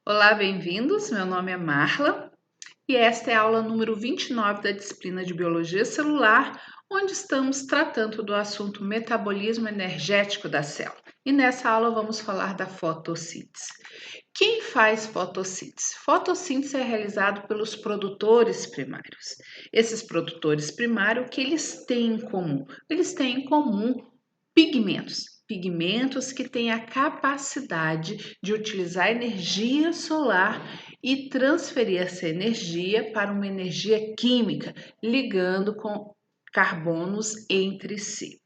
Olá, bem-vindos. Meu nome é Marla e esta é a aula número 29 da disciplina de Biologia Celular, onde estamos tratando do assunto metabolismo energético da célula. E nessa aula vamos falar da fotossíntese. Quem faz fotossíntese? Fotossíntese é realizado pelos produtores primários. Esses produtores primários, o que eles têm em comum? Eles têm em comum pigmentos que têm a capacidade de utilizar energia solar e transferir essa energia para uma energia química, ligando com carbonos entre si.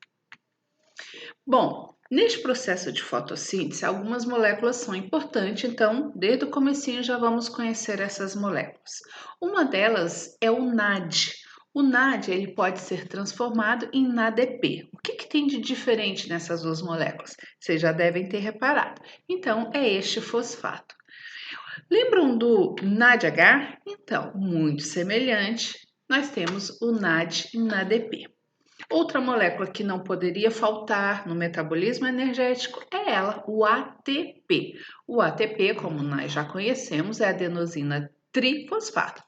Bom, neste processo de fotossíntese, algumas moléculas são importantes, então, desde o comecinho já vamos conhecer essas moléculas. Uma delas é o NAD. O NAD ele pode ser transformado em NADP. O que tem de diferente nessas duas moléculas? Vocês já devem ter reparado. Então, é este fosfato. Lembram do NADH? Então, muito semelhante, nós temos o NAD e NADP. Outra molécula que não poderia faltar no metabolismo energético é ela, o ATP. O ATP, como nós já conhecemos, é adenosina trifosfato.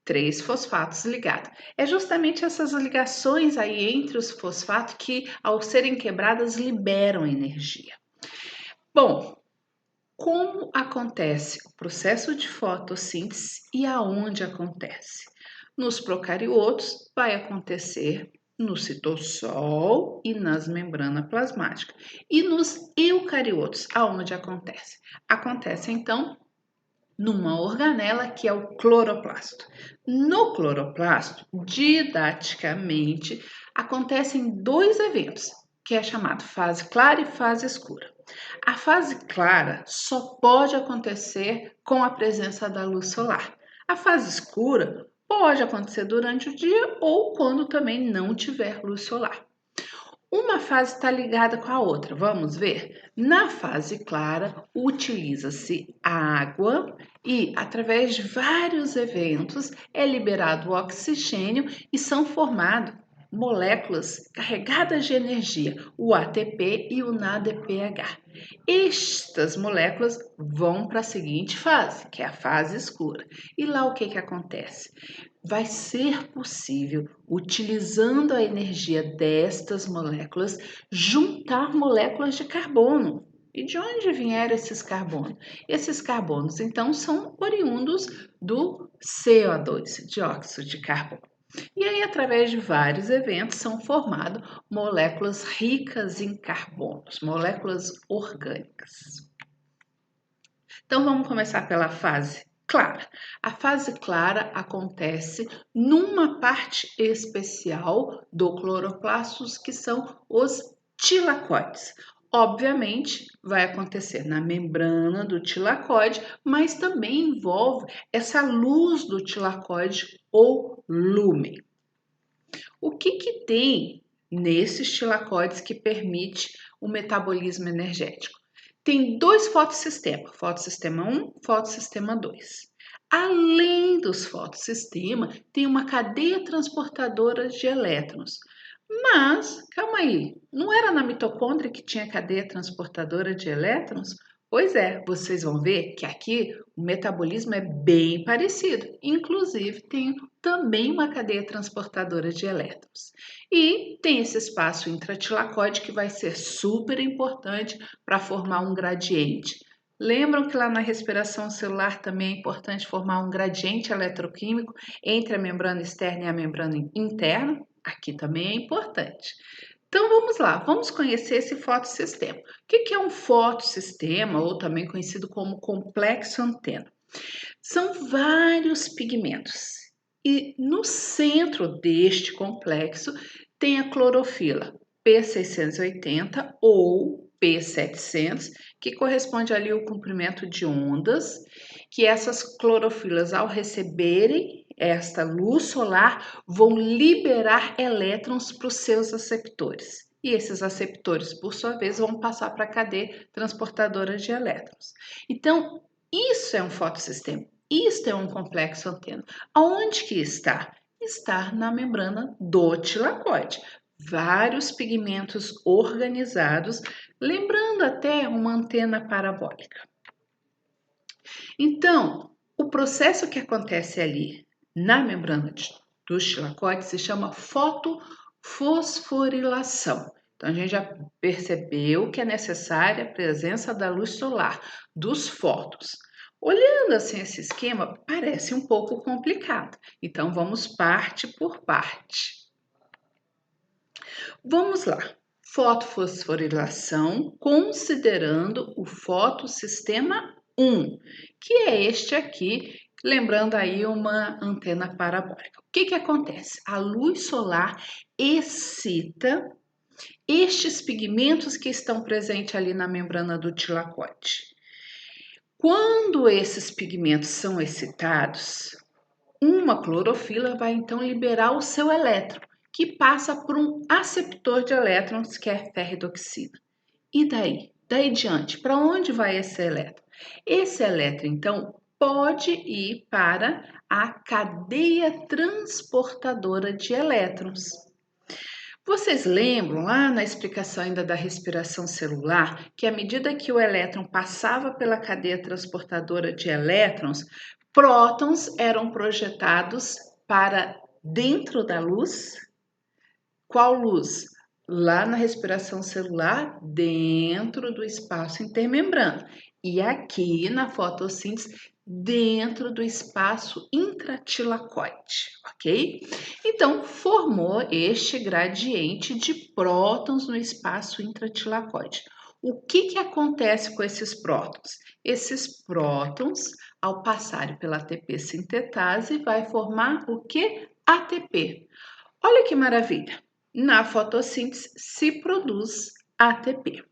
3 fosfatos ligados. É justamente essas ligações aí entre os fosfatos que, ao serem quebradas, liberam energia. Bom, como acontece o processo de fotossíntese e aonde acontece? Nos procariotos vai acontecer no citosol e nas membranas plasmáticas. E nos eucariotos, aonde acontece? Acontece então numa organela que é o cloroplasto. No cloroplasto, didaticamente, acontecem dois eventos, que é chamado fase clara e fase escura. A fase clara só pode acontecer com a presença da luz solar. A fase escura pode acontecer durante o dia ou quando também não tiver luz solar. Uma fase está ligada com a outra, vamos ver? Na fase clara, utiliza-se a água e, através de vários eventos, é liberado o oxigênio e são formadas moléculas carregadas de energia, o ATP e o NADPH. Estas moléculas vão para a seguinte fase, que é a fase escura. E lá o que acontece? Vai ser possível, utilizando a energia destas moléculas, juntar moléculas de carbono. E de onde vieram esses carbonos? Esses carbonos, então, são oriundos do CO2, dióxido de carbono. E aí, através de vários eventos, são formadas moléculas ricas em carbonos, moléculas orgânicas. Então, vamos começar pela fase clara. A fase clara acontece numa parte especial do cloroplastos, que são os tilacoides. Obviamente, vai acontecer na membrana do tilacoide, mas também envolve essa luz do tilacoide ou lúmen. O que tem nesses tilacoides que permite o metabolismo energético? Tem dois fotossistemas, fotossistema 1, fotossistema 2. Além dos fotossistemas, tem uma cadeia transportadora de elétrons. Mas, calma aí, não era na mitocôndria que tinha cadeia transportadora de elétrons? Pois é, vocês vão ver que aqui o metabolismo é bem parecido. Inclusive, tem também uma cadeia transportadora de elétrons. E tem esse espaço intratilacoide que vai ser super importante para formar um gradiente. Lembram que lá na respiração celular também é importante formar um gradiente eletroquímico entre a membrana externa e a membrana interna? Aqui também é importante. Então vamos lá, vamos conhecer esse fotossistema. O que é um fotossistema, ou também conhecido como complexo antena? São vários pigmentos e no centro deste complexo tem a clorofila P680 ou P700, que corresponde ali ao comprimento de ondas, que essas clorofilas, ao receberem esta luz solar, vão liberar elétrons para os seus aceptores. E esses aceptores, por sua vez, vão passar para a cadeia transportadora de elétrons. Então, isso é um fotossistema. Isto é um complexo antena. Aonde que está? Está na membrana do tilacoide. Vários pigmentos organizados, lembrando até uma antena parabólica. Então, o processo que acontece ali na membrana do chilacoide se chama fotofosforilação. Então, a gente já percebeu que é necessária a presença da luz solar, dos fótons. Olhando assim esse esquema, parece um pouco complicado. Então, vamos parte por parte. Vamos lá. Fotofosforilação, considerando o fotossistema 1, que é este aqui, lembrando aí uma antena parabólica. O que acontece? A luz solar excita estes pigmentos que estão presentes ali na membrana do tilacoide. Quando esses pigmentos são excitados, uma clorofila vai então liberar o seu elétron, que passa por um aceptor de elétrons, que é ferridoxina. E daí? Daí diante, para onde vai esse elétron? Esse elétron, então, pode ir para a cadeia transportadora de elétrons. Vocês lembram lá na explicação ainda da respiração celular que à medida que o elétron passava pela cadeia transportadora de elétrons, prótons eram projetados para dentro da luz? Qual luz? Lá na respiração celular, dentro do espaço intermembrano. E aqui na fotossíntese, dentro do espaço intratilacoide, ok? Então, formou este gradiente de prótons no espaço intratilacoide. O que acontece com esses prótons? Esses prótons, ao passarem pela ATP sintetase, vai formar o que? ATP. Olha que maravilha! Na fotossíntese se produz ATP.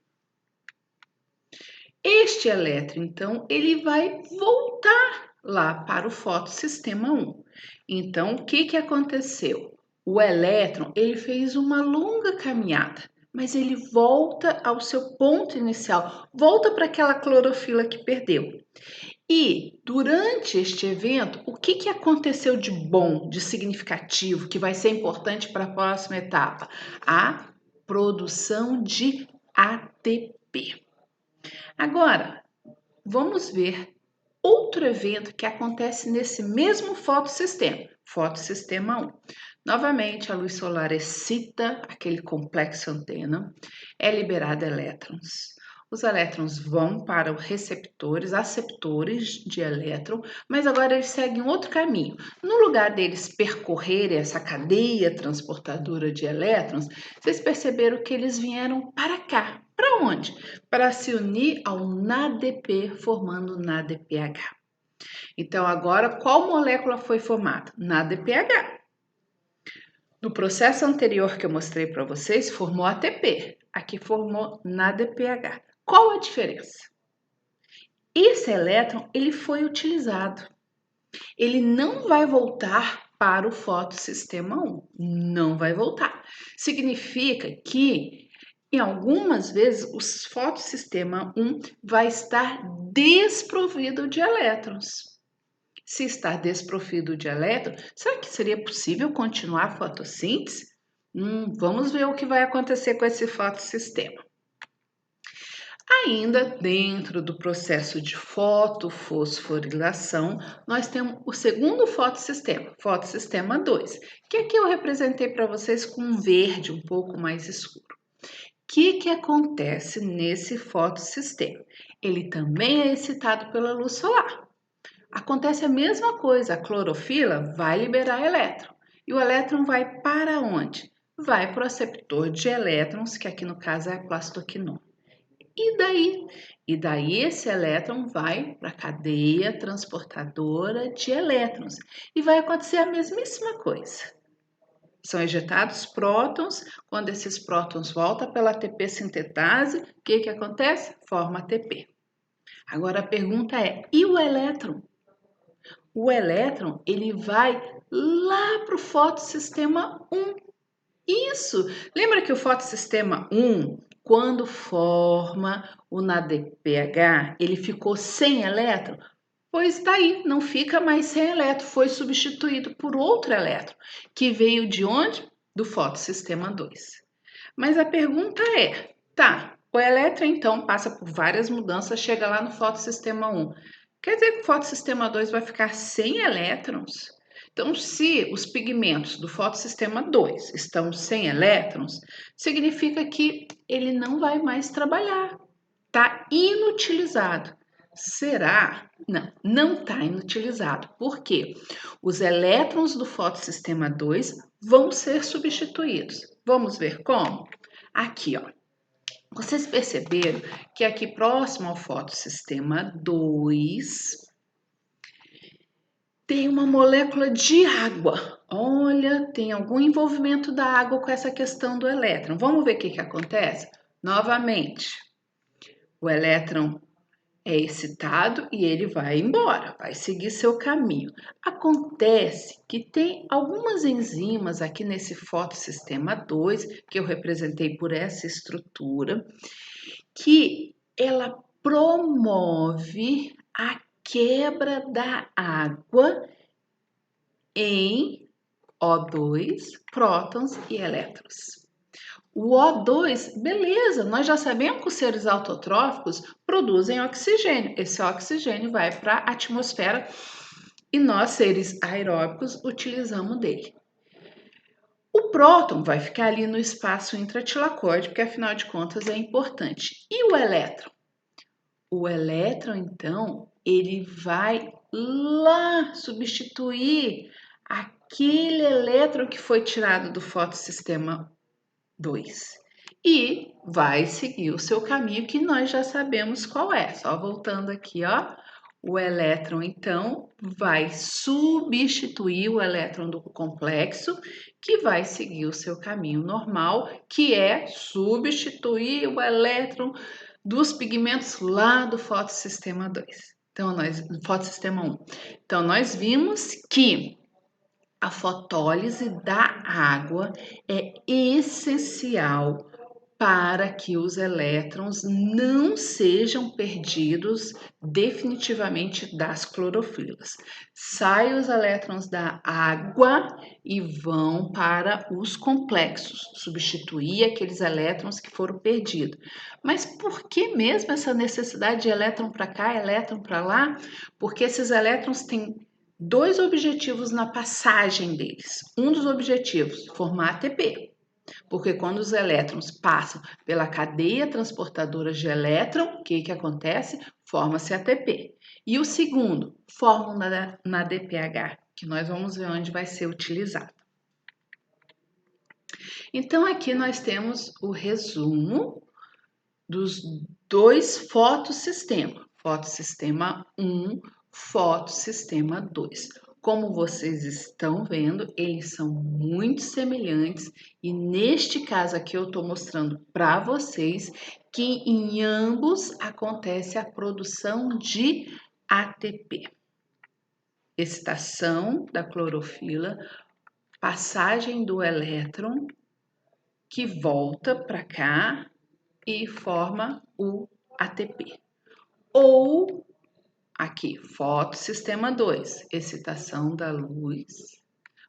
Este elétron, então, ele vai voltar lá para o fotossistema 1. Então, o que aconteceu? O elétron, ele fez uma longa caminhada, mas ele volta ao seu ponto inicial, volta para aquela clorofila que perdeu. E durante este evento, o que aconteceu de bom, de significativo, que vai ser importante para a próxima etapa? A produção de ATP. Agora, vamos ver outro evento que acontece nesse mesmo fotossistema 1. Novamente, a luz solar excita aquele complexo antena, é liberado elétrons. Os elétrons vão para os aceptores de elétron, mas agora eles seguem outro caminho. No lugar deles percorrerem essa cadeia transportadora de elétrons, vocês perceberam que eles vieram para cá. Para onde? Para se unir ao NADP, formando NADPH. Então, agora, qual molécula foi formada? NADPH. No processo anterior que eu mostrei para vocês, formou ATP. Aqui formou NADPH. Qual a diferença? Esse elétron, ele foi utilizado. Ele não vai voltar para o fotossistema 1. Não vai voltar. Significa que, em algumas vezes, o fotossistema 1 vai estar desprovido de elétrons. Se está desprovido de elétron, será que seria possível continuar a fotossíntese? Vamos ver o que vai acontecer com esse fotossistema. Ainda dentro do processo de fotofosforilação, nós temos o segundo fotossistema 2, que aqui eu representei para vocês com um verde um pouco mais escuro. O que acontece nesse fotossistema? Ele também é excitado pela luz solar. Acontece a mesma coisa, a clorofila vai liberar elétron. E o elétron vai para onde? Vai para o aceptor de elétrons, que aqui no caso é a plastoquinona. E daí? E daí esse elétron vai para a cadeia transportadora de elétrons. E vai acontecer a mesmíssima coisa. São ejetados prótons. Quando esses prótons voltam pela ATP sintetase, o que acontece? Forma ATP. Agora a pergunta é, e o elétron? O elétron, ele vai lá para o fotossistema 1. Isso! Lembra que o fotossistema 1, quando forma o NADPH, ele ficou sem elétron? Pois está aí, não fica mais sem elétron, foi substituído por outro elétron, que veio de onde? Do fotossistema 2. Mas a pergunta é, tá, o elétron então passa por várias mudanças, chega lá no fotossistema 1. Quer dizer que o fotossistema 2 vai ficar sem elétrons? Então, se os pigmentos do fotossistema 2 estão sem elétrons, significa que ele não vai mais trabalhar, está inutilizado. Será? Não, não está inutilizado. Por quê? Os elétrons do fotossistema 2 vão ser substituídos. Vamos ver como? Aqui, ó. Vocês perceberam que aqui próximo ao fotossistema 2 tem uma molécula de água. Olha, tem algum envolvimento da água com essa questão do elétron. Vamos ver o que acontece? Novamente, o elétron é excitado e ele vai embora, vai seguir seu caminho. Acontece que tem algumas enzimas aqui nesse fotossistema 2, que eu representei por essa estrutura, que ela promove a quebra da água em O2, prótons e elétrons. O O2, beleza, nós já sabemos que os seres autotróficos produzem oxigênio. Esse oxigênio vai para a atmosfera e nós, seres aeróbicos, utilizamos dele. O próton vai ficar ali no espaço intratilacóide, porque afinal de contas é importante. E o elétron? O elétron, então, ele vai lá substituir aquele elétron que foi tirado do fotossistema 2 e vai seguir o seu caminho que nós já sabemos qual é. Só voltando aqui, ó, o elétron então vai substituir o elétron do complexo, que vai seguir o seu caminho normal, que é substituir o elétron dos pigmentos lá do fotossistema 2. Então, fotossistema 1. Então, nós vimos que a fotólise da água é essencial para que os elétrons não sejam perdidos definitivamente das clorofilas. Saem os elétrons da água e vão para os complexos, substituir aqueles elétrons que foram perdidos. Mas por que mesmo essa necessidade de elétron para cá, elétron para lá? Porque esses elétrons têm dois objetivos na passagem deles. Um dos objetivos, formar ATP. Porque quando os elétrons passam pela cadeia transportadora de elétron, o que acontece? Forma-se ATP. E o segundo, formam na DPH, que nós vamos ver onde vai ser utilizado. Então, aqui nós temos o resumo dos dois fotossistemas. Fotossistema 1, fotossistema 2. Como vocês estão vendo, eles são muito semelhantes e neste caso aqui eu estou mostrando para vocês que em ambos acontece a produção de ATP. Excitação da clorofila, passagem do elétron que volta para cá e forma o ATP. Ou aqui, fotossistema 2, excitação da luz,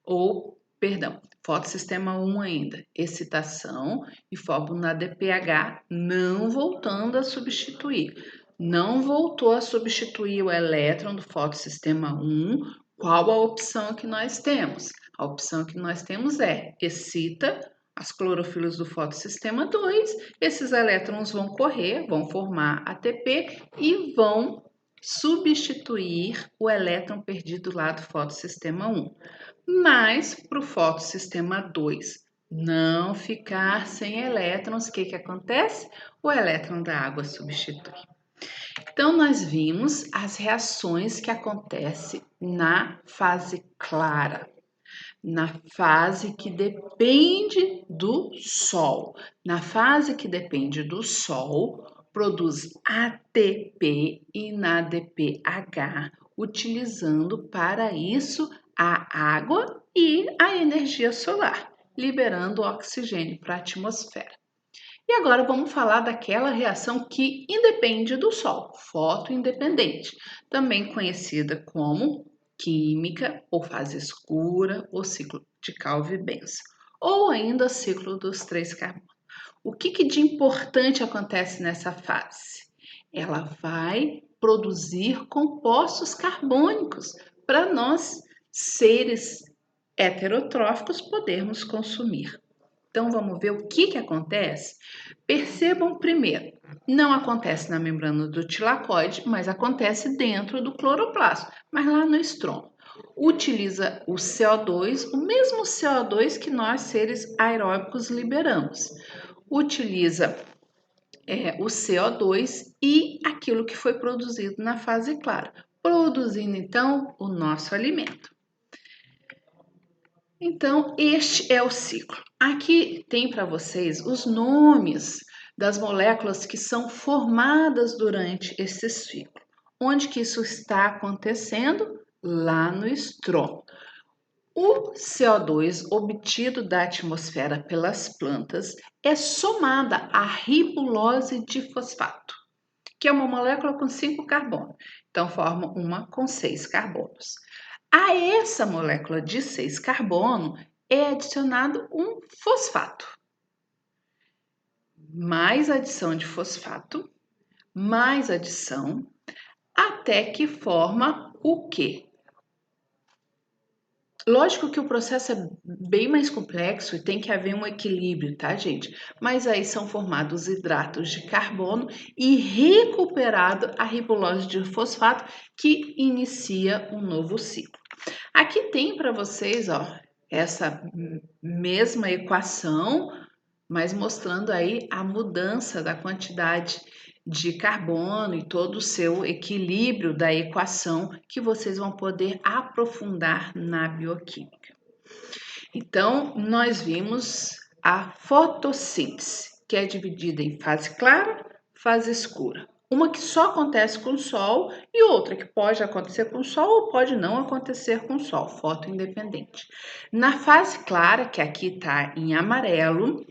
ou, perdão, fotossistema 1 ainda, excitação e forma na DPH, não voltando a substituir. Não voltou a substituir o elétron do fotossistema 1, qual a opção que nós temos? A opção que nós temos é excita as clorofilas do fotossistema 2, esses elétrons vão correr, vão formar ATP e vão substituir o elétron perdido lá do fotossistema 1. Mas para o fotossistema 2 não ficar sem elétrons, o que acontece? O elétron da água substitui. Então, nós vimos as reações que acontecem na fase clara, na fase que depende do Sol. Na fase que depende do Sol, produz ATP e na DPH, utilizando para isso a água e a energia solar, liberando oxigênio para a atmosfera. E agora vamos falar daquela reação que independe do Sol, fotoindependente, também conhecida como química, ou fase escura, ou ciclo de Calvin-Benson, ou ainda ciclo dos 3 carbonos. O que de importante acontece nessa fase? ela vai produzir compostos carbônicos para nós, seres heterotróficos, podermos consumir. Então, vamos ver o que acontece? Percebam primeiro, não acontece na membrana do tilacoide, mas acontece dentro do cloroplasto, mas lá no estroma. Utiliza o CO2, o mesmo CO2 que nós, seres aeróbicos, liberamos. Utiliza o CO2 e aquilo que foi produzido na fase clara, produzindo então o nosso alimento. Então, este é o ciclo. Aqui tem para vocês os nomes das moléculas que são formadas durante esse ciclo. Onde que isso está acontecendo? Lá no estroma. O CO2 obtido da atmosfera pelas plantas é somada à ribulose de fosfato, que é uma molécula com 5 carbonos. Então, forma uma com 6 carbonos. A essa molécula de 6 carbono é adicionado um fosfato. Mais adição de fosfato, mais adição, até que forma o quê? Lógico que o processo é bem mais complexo e tem que haver um equilíbrio, tá, gente? Mas aí são formados hidratos de carbono e recuperado a ribulose de fosfato, que inicia um novo ciclo. Aqui tem para vocês, ó, essa mesma equação, mas mostrando aí a mudança da quantidade de carbono e todo o seu equilíbrio da equação, que vocês vão poder aprofundar na bioquímica. Então, nós vimos a fotossíntese, que é dividida em fase clara, fase escura. Uma que só acontece com o sol e outra que pode acontecer com o sol ou pode não acontecer com o sol, fotoindependente. Na fase clara, que aqui está em amarelo,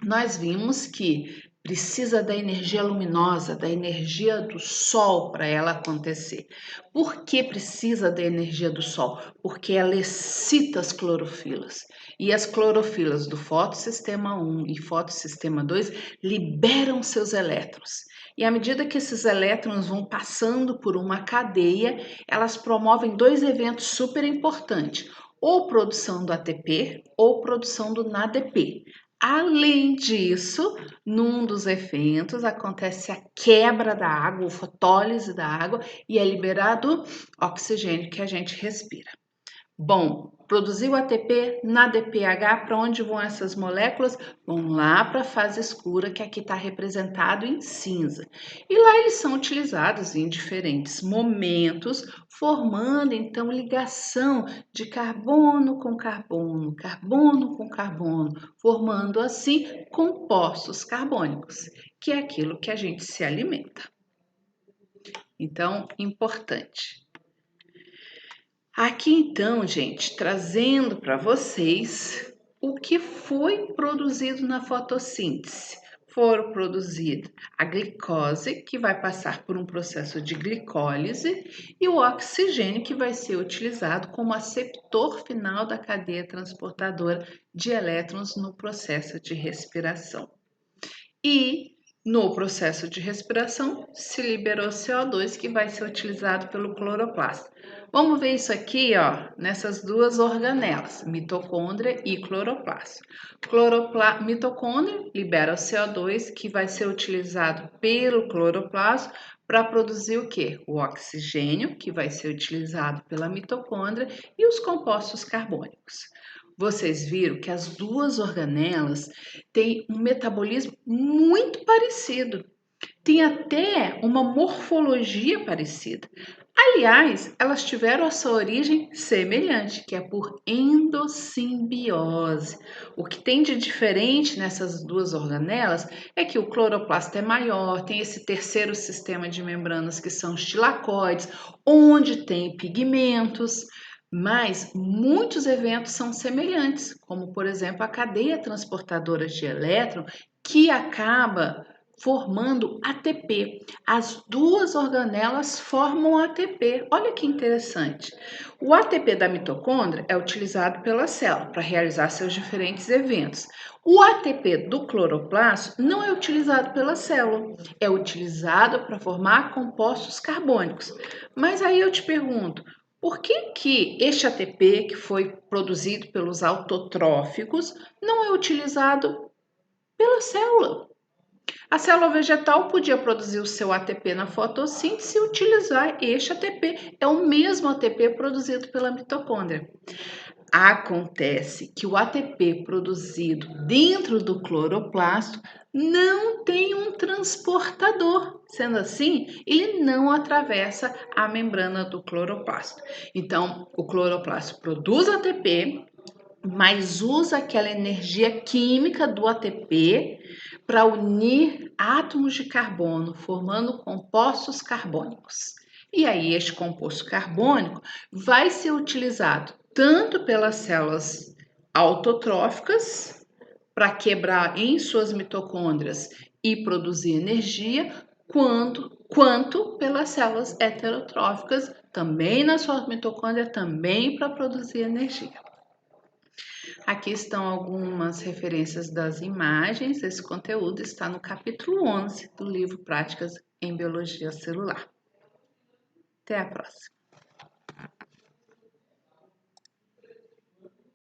nós vimos que precisa da energia luminosa, da energia do sol para ela acontecer. Por que precisa da energia do sol? Porque ela excita as clorofilas. E as clorofilas do fotossistema 1 e fotossistema 2 liberam seus elétrons. E à medida que esses elétrons vão passando por uma cadeia, elas promovem dois eventos super importantes: ou produção do ATP ou produção do NADP. Além disso, num dos eventos acontece a quebra da água, a fotólise da água, e é liberado oxigênio que a gente respira. Bom, produziu ATP na DPH, para onde vão essas moléculas? Vão lá para a fase escura, que aqui está representado em cinza. E lá eles são utilizados em diferentes momentos, formando então ligação de carbono com carbono, carbono com carbono, formando assim compostos carbônicos, que é aquilo que a gente se alimenta. Então, importante. Aqui então, gente, trazendo para vocês o que foi produzido na fotossíntese. Foram produzidos a glicose, que vai passar por um processo de glicólise, e o oxigênio, que vai ser utilizado como aceptor final da cadeia transportadora de elétrons no processo de respiração. E no processo de respiração se liberou CO2, que vai ser utilizado pelo cloroplasto. Vamos ver isso aqui, ó, nessas duas organelas, mitocôndria e cloroplasto. Mitocôndria libera o CO2, que vai ser utilizado pelo cloroplasto para produzir o quê? O oxigênio, que vai ser utilizado pela mitocôndria, e os compostos carbônicos. Vocês viram que as duas organelas têm um metabolismo muito parecido, tem até uma morfologia parecida. Aliás, elas tiveram a sua origem semelhante, que é por endossimbiose. O que tem de diferente nessas duas organelas é que o cloroplasto é maior, tem esse terceiro sistema de membranas que são os tilacoides, onde tem pigmentos. Mas muitos eventos são semelhantes, como por exemplo a cadeia transportadora de elétron, que acaba formando ATP. As duas organelas formam ATP. Olha que interessante. O ATP da mitocôndria é utilizado pela célula para realizar seus diferentes eventos. O ATP do cloroplasto não é utilizado pela célula, é utilizado para formar compostos carbônicos. Mas aí eu te pergunto, por que este ATP, que foi produzido pelos autotróficos, não é utilizado pela célula? A célula vegetal podia produzir o seu ATP na fotossíntese e utilizar este ATP. É o mesmo ATP produzido pela mitocôndria. Acontece que o ATP produzido dentro do cloroplasto não tem um transportador. Sendo assim, ele não atravessa a membrana do cloroplasto. Então, o cloroplasto produz ATP, mas usa aquela energia química do ATP para unir átomos de carbono, formando compostos carbônicos. E aí, este composto carbônico vai ser utilizado tanto pelas células autotróficas, para quebrar em suas mitocôndrias e produzir energia, quanto pelas células heterotróficas, também na sua mitocôndria, também para produzir energia. Aqui estão algumas referências das imagens. Esse conteúdo está no capítulo 11 do livro Práticas em Biologia Celular. Até a próxima!